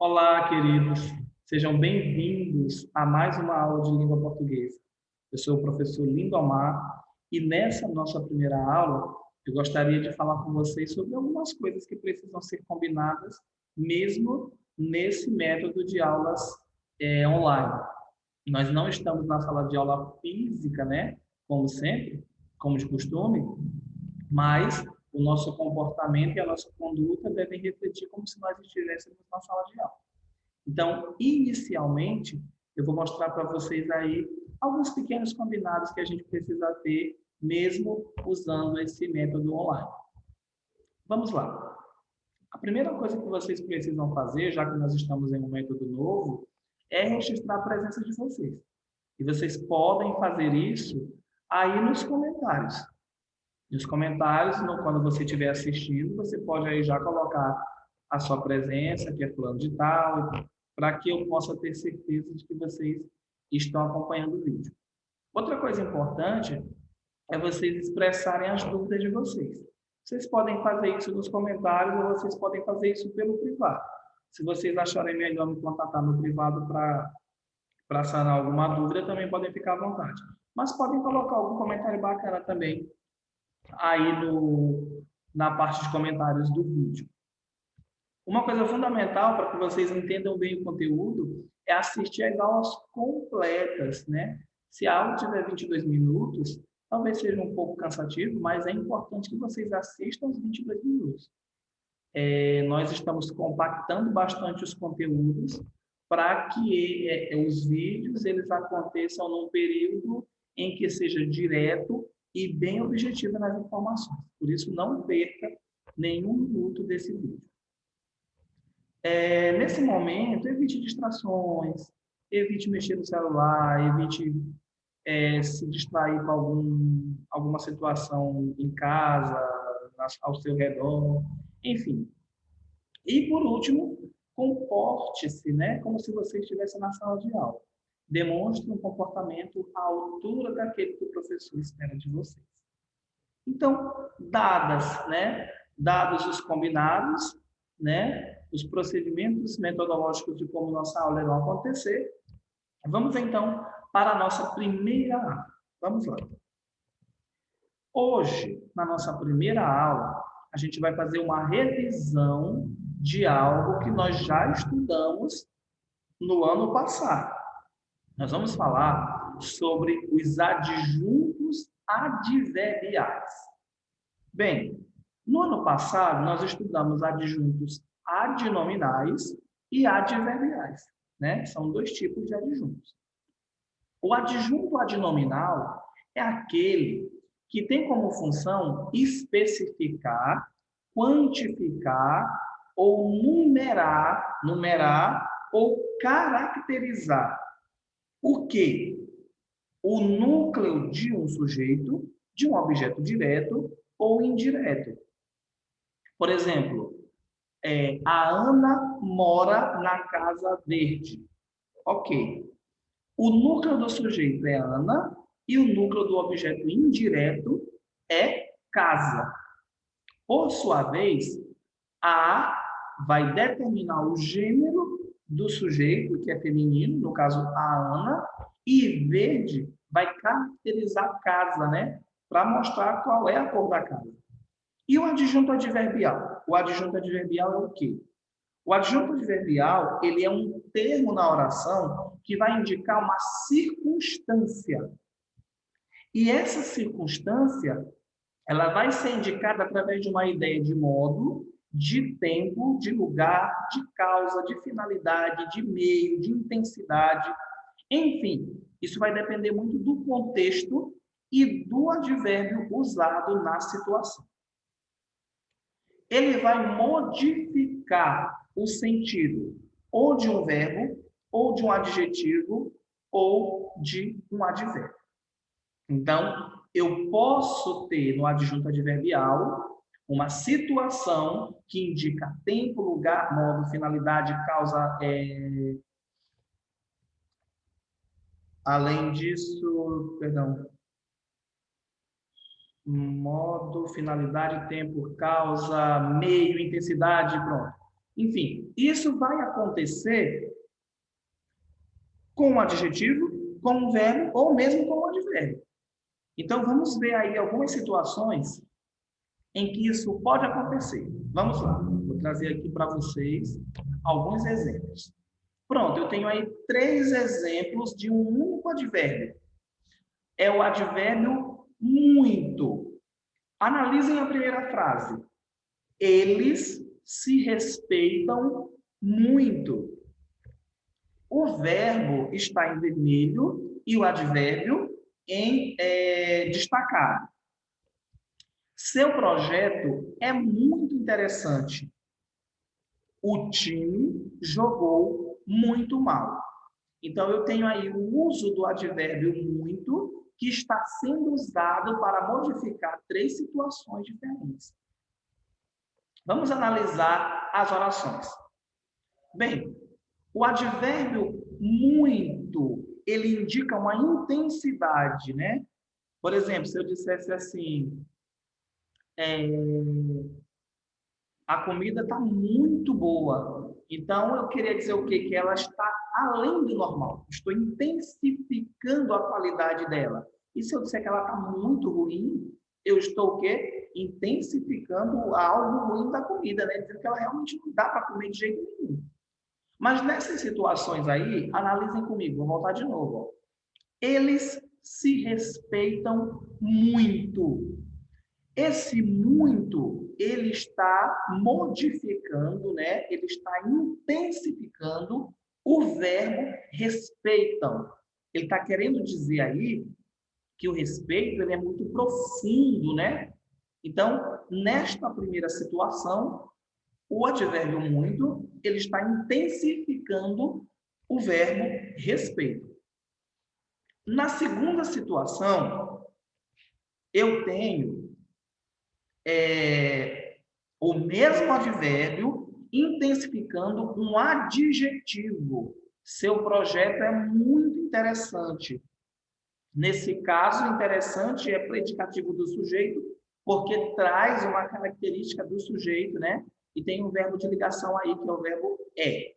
Olá, queridos. Sejam bem-vindos a mais uma aula de língua portuguesa. Eu sou o professor Lindomar e nessa nossa primeira aula eu gostaria de falar com vocês sobre algumas coisas que precisam ser combinadas mesmo nesse método de aulas online. Nós não estamos na sala de aula física, né? Como sempre, como de costume, mas o nosso comportamento e a nossa conduta devem refletir como se nós estivéssemos na sala de aula. Então, inicialmente, eu vou mostrar para vocês aí alguns pequenos combinados que a gente precisa ter, mesmo usando esse método online. Vamos lá. A primeira coisa que vocês precisam fazer, já que nós estamos em um método novo, é registrar a presença de vocês. E vocês podem fazer isso aí nos comentários. Nos comentários, quando você estiver assistindo, você pode aí já colocar a sua presença, que é fulano de tal, para que eu possa ter certeza de que vocês estão acompanhando o vídeo. Outra coisa importante é vocês expressarem as dúvidas de vocês. Vocês podem fazer isso nos comentários ou vocês podem fazer isso pelo privado. Se vocês acharem melhor me contatar no privado para sanar alguma dúvida, também podem ficar à vontade. Mas podem colocar algum comentário bacana também aí na parte de comentários do vídeo. Uma coisa fundamental para que vocês entendam bem o conteúdo é assistir as aulas completas, né? Se a aula tiver 22 minutos, talvez seja um pouco cansativo, mas é importante que vocês assistam os 22 minutos. Nós estamos compactando bastante os conteúdos para que os vídeos eles aconteçam num período em que seja direto e bem objetivo nas informações. Por isso, não perca nenhum minuto desse vídeo. Nesse momento, evite distrações, evite mexer no celular, evite se distrair com alguma situação em casa, ao seu redor, enfim. E, por último, comporte-se, né, como se você estivesse na sala de aula. Demonstre um comportamento à altura daquele que o professor espera de vocês. Então, dados os combinados, né, os procedimentos metodológicos de como nossa aula irá acontecer, vamos então para a nossa primeira aula. Vamos lá. Hoje, na nossa primeira aula, a gente vai fazer uma revisão de algo que nós já estudamos no ano passado. Nós vamos falar sobre os adjuntos adverbiais. Bem, no ano passado, nós estudamos adjuntos adnominais e adverbiais, né? São dois tipos de adjuntos. O adjunto adnominal é aquele que tem como função especificar, quantificar ou numerar ou caracterizar o quê? O núcleo de um sujeito, de um objeto direto ou indireto. Por exemplo, a Ana mora na Casa Verde. Ok. O núcleo do sujeito é Ana e o núcleo do objeto indireto é casa. Por sua vez, a vai determinar o gênero do sujeito, que é feminino, no caso a Ana, e verde vai caracterizar a casa, né? Para mostrar qual é a cor da casa. E o adjunto adverbial? O adjunto adverbial é o quê? O adjunto adverbial, ele é um termo na oração que vai indicar uma circunstância. E essa circunstância, ela vai ser indicada através de uma ideia de modo, de tempo, de lugar, de causa, de finalidade, de meio, de intensidade. Enfim, isso vai depender muito do contexto e do advérbio usado na situação. Ele vai modificar o sentido ou de um verbo, ou de um adjetivo, ou de um advérbio. Então, eu posso ter no adjunto adverbial uma situação que indica tempo, lugar, modo, finalidade, causa. Além disso, perdão, modo, finalidade, tempo, causa, meio, intensidade, pronto. Enfim, isso vai acontecer com um adjetivo, com um verbo ou mesmo com um advérbio. Então, vamos ver aí algumas situações em que isso pode acontecer. Vamos lá, vou trazer aqui para vocês alguns exemplos. Pronto, eu tenho aí 3 exemplos de um único advérbio. É o advérbio muito. Analisem a primeira frase. Eles se respeitam muito. O verbo está em vermelho e o advérbio em destacado. Seu projeto é muito interessante. O time jogou muito mal. Então, eu tenho aí o uso do advérbio muito, que está sendo usado para modificar 3 situações diferentes. Vamos analisar as orações. Bem, o advérbio muito, ele indica uma intensidade, né? Por exemplo, se eu dissesse assim, a comida está muito boa. Então, eu queria dizer o quê? Que ela está além do normal. Estou intensificando a qualidade dela. E se eu disser que ela está muito ruim, eu estou o quê? Intensificando algo ruim da comida, né? Dizendo que ela realmente não dá para comer de jeito nenhum. Mas nessas situações aí, analisem comigo, vou voltar de novo. Ó. Eles se respeitam muito. Esse muito, ele está modificando, né? Ele está intensificando o verbo respeitam. Ele está querendo dizer aí que o respeito ele é muito profundo, né? Então, nesta primeira situação, o advérbio muito, ele está intensificando o verbo respeito. Na segunda situação, eu tenho o mesmo advérbio intensificando um adjetivo. Seu projeto é muito interessante. Nesse caso, interessante é predicativo do sujeito, porque traz uma característica do sujeito, né? E tem um verbo de ligação aí, que é o verbo é.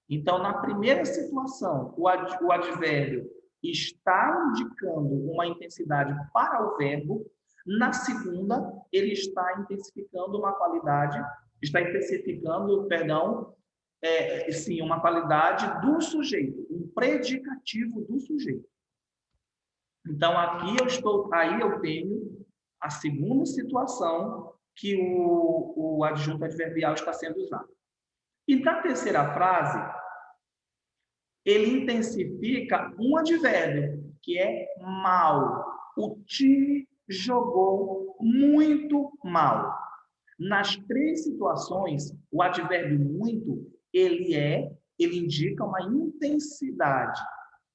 Então, na primeira situação, o advérbio está indicando uma intensidade para o verbo. Na segunda, ele está intensificando uma qualidade, está intensificando, sim, uma qualidade do sujeito, um predicativo do sujeito. Então, aí eu tenho a segunda situação que o adjunto adverbial está sendo usado. E na terceira frase, ele intensifica um advérbio, que é mal. O time jogou muito mal. Nas 3 situações, o advérbio muito, ele indica uma intensidade.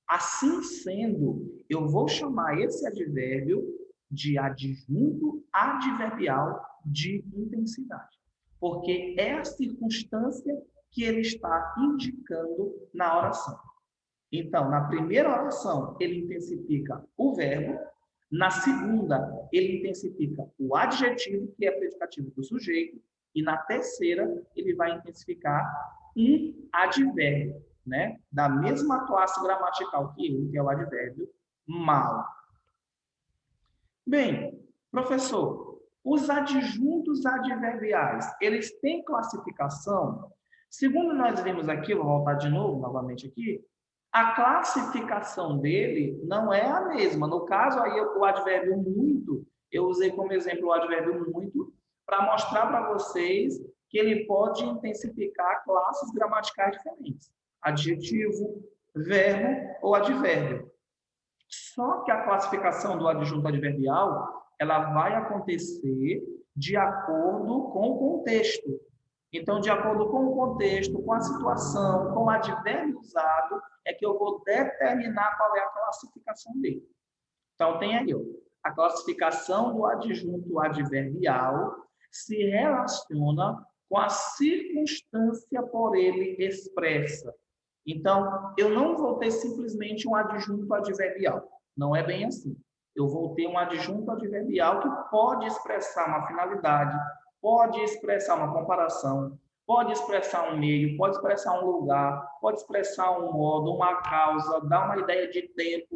Assim sendo, eu vou chamar esse advérbio de adjunto adverbial de intensidade, porque é a circunstância que ele está indicando na oração. Então, na primeira oração, ele intensifica o verbo, na segunda, ele intensifica o adjetivo, que é predicativo do sujeito, e na terceira, ele vai intensificar um advérbio, né? Da mesma classe gramatical que ele, que é o advérbio mal. Bem, professor, os adjuntos adverbiais, eles têm classificação? Segundo nós vimos aqui, vou voltar de novo, novamente aqui, a classificação dele não é a mesma. No caso, aí o advérbio muito, eu usei como exemplo o advérbio muito para mostrar para vocês que ele pode intensificar classes gramaticais diferentes. Adjetivo, verbo ou advérbio. Só que a classificação do adjunto adverbial, ela vai acontecer de acordo com o contexto. Então, de acordo com o contexto, com a situação, com o advérbio usado, é que eu vou determinar qual é a classificação dele. Então, tem aí, a classificação do adjunto adverbial se relaciona com a circunstância por ele expressa. Então, eu não vou ter simplesmente um adjunto adverbial. Não é bem assim. Eu vou ter um adjunto adverbial que pode expressar uma finalidade, pode expressar uma comparação, pode expressar um meio, pode expressar um lugar, pode expressar um modo, uma causa, dar uma ideia de tempo.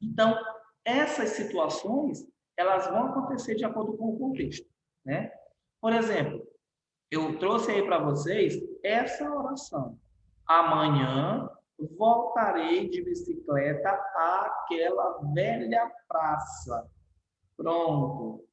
Então, essas situações, elas vão acontecer de acordo com o contexto, né? Por exemplo, eu trouxe aí para vocês essa oração. Amanhã voltarei de bicicleta àquela velha praça. Pronto.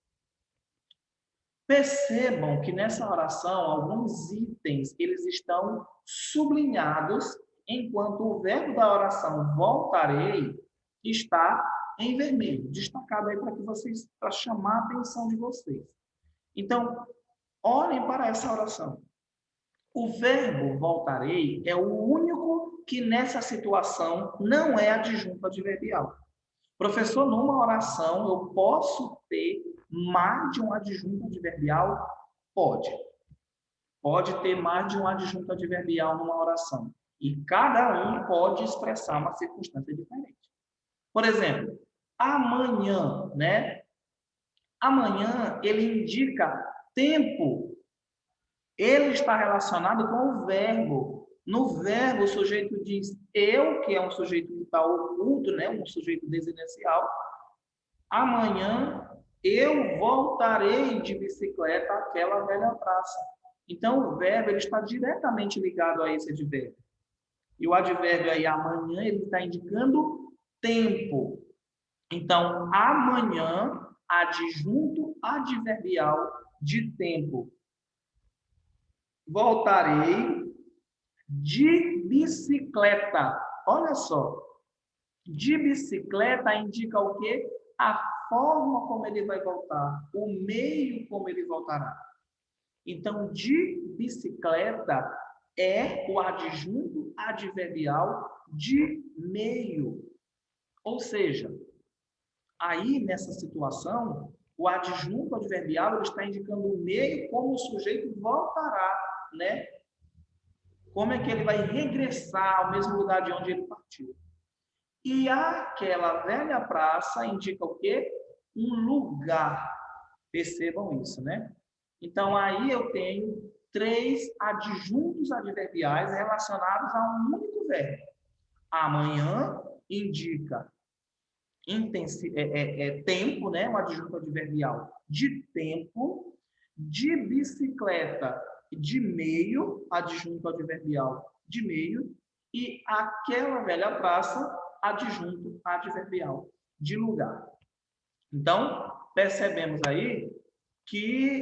Percebam que nessa oração alguns itens eles estão sublinhados, enquanto o verbo da oração voltarei está em vermelho, destacado aí para que vocês, para chamar a atenção de vocês. Então, olhem para essa oração. O verbo voltarei é o único que nessa situação não é adjunto adverbial. Professor, numa oração eu posso ter mais de um adjunto adverbial? Pode. Pode ter mais de um adjunto adverbial numa oração. E cada um pode expressar uma circunstância diferente. Por exemplo, amanhã, né? Amanhã, ele indica tempo. Ele está relacionado com o verbo. No verbo, o sujeito diz eu, que é um sujeito que está oculto, né? Um sujeito desinencial. Amanhã eu voltarei de bicicleta àquela velha praça. Então, o verbo ele está diretamente ligado a esse advérbio. E o advérbio aí, amanhã, ele está indicando tempo. Então, amanhã, adjunto adverbial de tempo. Voltarei de bicicleta. Olha só. De bicicleta indica o quê? A forma como ele vai voltar, o meio como ele voltará. Então, de bicicleta é o adjunto adverbial de meio. Ou seja, aí nessa situação, o adjunto adverbial ele está indicando o meio como o sujeito voltará, né? Como é que ele vai regressar ao mesmo lugar de onde ele partiu. E aquela velha praça indica o quê? Um lugar. Percebam isso, né? Então, aí eu tenho 3 adjuntos adverbiais relacionados a um único verbo. Amanhã indica tempo, né? Um adjunto adverbial de tempo. De bicicleta, de meio, adjunto adverbial de meio. E aquela velha praça, adjunto adverbial de lugar. Então, percebemos aí que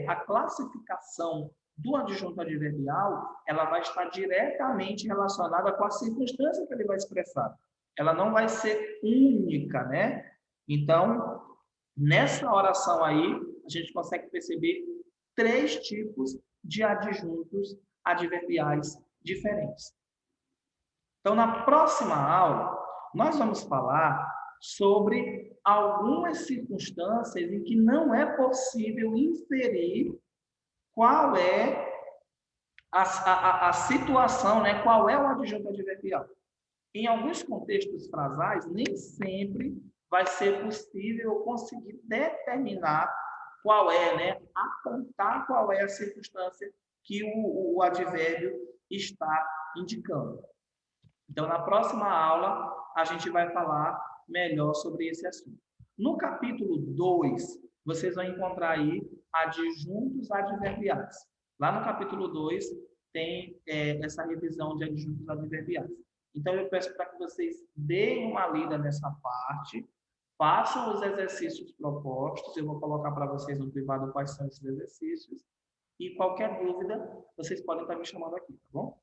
a classificação do adjunto adverbial ela vai estar diretamente relacionada com a circunstância que ele vai expressar. Ela não vai ser única, né? Então, nessa oração aí, a gente consegue perceber 3 tipos de adjuntos adverbiais diferentes. Então, na próxima aula, nós vamos falar sobre algumas circunstâncias em que não é possível inferir qual é a situação, né? Qual é o adjunto adverbial. Em alguns contextos frasais, nem sempre vai ser possível conseguir determinar qual é, né? Apontar qual é a circunstância que o advérbio está indicando. Então, na próxima aula, a gente vai falar melhor sobre esse assunto. No capítulo 2, vocês vão encontrar aí adjuntos adverbiais. Lá no capítulo 2, tem essa revisão de adjuntos adverbiais. Então, eu peço para que vocês deem uma lida nessa parte, façam os exercícios propostos, eu vou colocar para vocês no privado quais são esses exercícios, e qualquer dúvida, vocês podem estar me chamando aqui, tá bom?